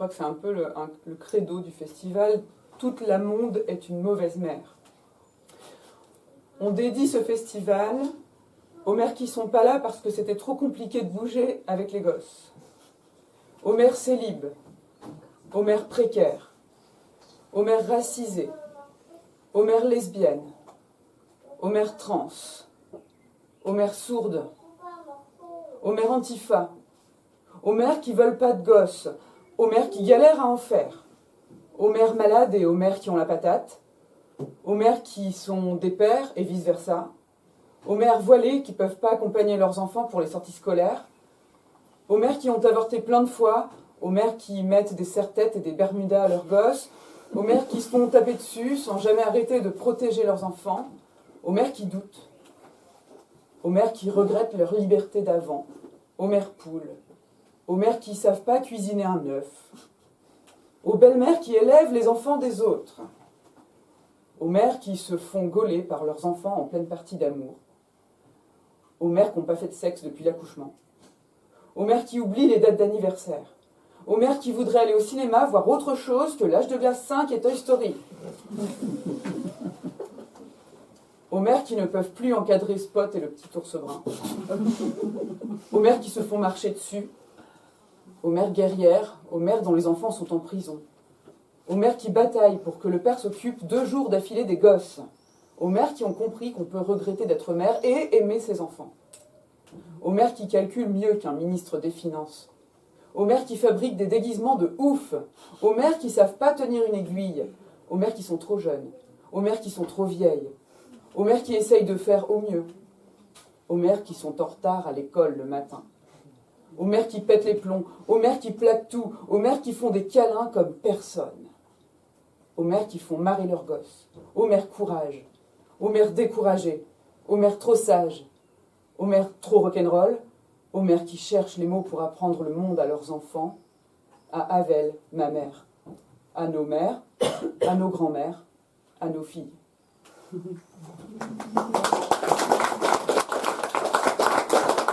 crois que c'est un peu le credo du festival. Toute la monde est une mauvaise mère. On dédie ce festival aux mères qui ne sont pas là parce que c'était trop compliqué de bouger avec les gosses, aux mères célibes, aux mères précaires, aux mères racisées, aux mères lesbiennes, aux mères trans, aux mères sourdes, aux mères antifa, aux mères qui veulent pas de gosses, aux mères qui galèrent à en faire, aux mères malades et aux mères qui ont la patate, aux mères qui sont des pères et vice-versa, aux mères voilées qui ne peuvent pas accompagner leurs enfants pour les sorties scolaires, aux mères qui ont avorté plein de fois, aux mères qui mettent des serre-têtes et des bermudas à leurs gosses, aux mères qui se font taper dessus sans jamais arrêter de protéger leurs enfants, aux mères qui doutent, aux mères qui regrettent leur liberté d'avant, aux mères poules, aux mères qui ne savent pas cuisiner un œuf, aux belles-mères qui élèvent les enfants des autres, aux mères qui se font gauler par leurs enfants en pleine partie d'amour, aux mères qui n'ont pas fait de sexe depuis l'accouchement, aux mères qui oublient les dates d'anniversaire, aux mères qui voudraient aller au cinéma voir autre chose que L'Âge de glace 5 et Toy Story, aux mères qui ne peuvent plus encadrer Spot et le petit ours brun, aux mères qui se font marcher dessus, aux mères guerrières, aux mères dont les enfants sont en prison, aux mères qui bataillent pour que le père s'occupe 2 jours d'affilée des gosses, aux mères qui ont compris qu'on peut regretter d'être mère et aimer ses enfants, aux mères qui calculent mieux qu'un ministre des Finances, aux mères qui fabriquent des déguisements de ouf, aux mères qui ne savent pas tenir une aiguille, aux mères qui sont trop jeunes, aux mères qui sont trop vieilles, aux mères qui essayent de faire au mieux, aux mères qui sont en retard à l'école le matin, aux mères qui pètent les plombs, aux mères qui plaquent tout, aux mères qui font des câlins comme personne, aux mères qui font marrer leurs gosses, aux mères courage, aux mères découragées, aux mères trop sages, aux mères trop rock'n'roll, aux mères qui cherchent les mots pour apprendre le monde à leurs enfants, à Havel, ma mère, à nos mères, à nos grands-mères, à nos filles.